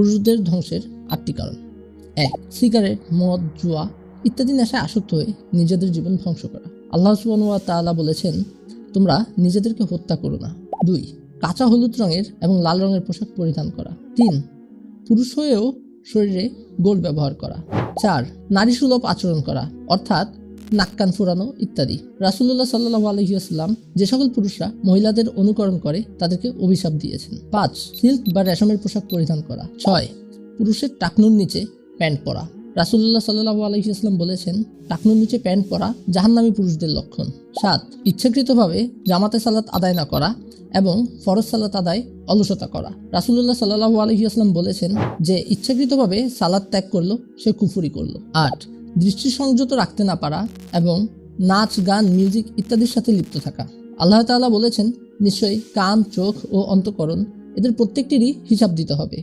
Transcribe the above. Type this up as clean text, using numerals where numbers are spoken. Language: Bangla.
পুরুষদের ধ্বংসের 8টি কারণ। 1. সিগারেট, মদ, জুয়া ইত্যাদি নেশায় আসক্ত হয়ে নিজেদের জীবন ধ্বংস করা। আল্লাহ সুবহানাহু ওয়া তাআলা বলেছেন, তোমরা নিজেদেরকে হত্যা করো না। 2. কাঁচা হলুদ রঙের এবং লাল রঙের পোশাক পরিধান করা। 3. পুরুষ হয়েও শরীরে গোল্ড ব্যবহার করা। 4. নারী সুলভ আচরণ করা, অর্থাৎ নাক কান ফোরানো ইত্যাদি। রাসূলুল্লাহ সাল্লাল্লাহু আলাইহি ওয়াসাল্লাম যে সকল পুরুষরা মহিলাদের অনুকরণ করে তাদেরকে অভিশাপ দিয়েছেন। 5. সিল্ক বা রেশমের পোশাক পরিধান করা। 6. পুরুষের টাকনুর নিচে প্যান্ট পরা। রাসূলুল্লাহ সাল্লাল্লাহু আলাইহি ওয়াসাল্লাম বলেছেন, টাকনুর নিচে প্যান্ট পরা জাহান্নামী পুরুষদের লক্ষণ। 7. ইচ্ছাকৃতভাবে জামাতে সালাত আদায় না করা এবং ফরজ সালাত আদায় অলসতা করা। রাসূলুল্লাহ সাল্লাল্লাহু আলাইহি ওয়াসাল্লাম বলেছেন যে ইচ্ছাকৃতভাবে সালাত ত্যাগ করলো সে কুফরি করলো। 8. দৃষ্টি সংযত রাখতে না পারা এবং নাচ, গান, মিউজিক ইত্যাদির সাথে লিপ্ত থাকা। আল্লাহ তাআলা বলেছেন, নিশ্চয়ই কান, চোখ ও অন্তঃকরণ এদের প্রত্যেকটিরই হিসাব দিতে হবে।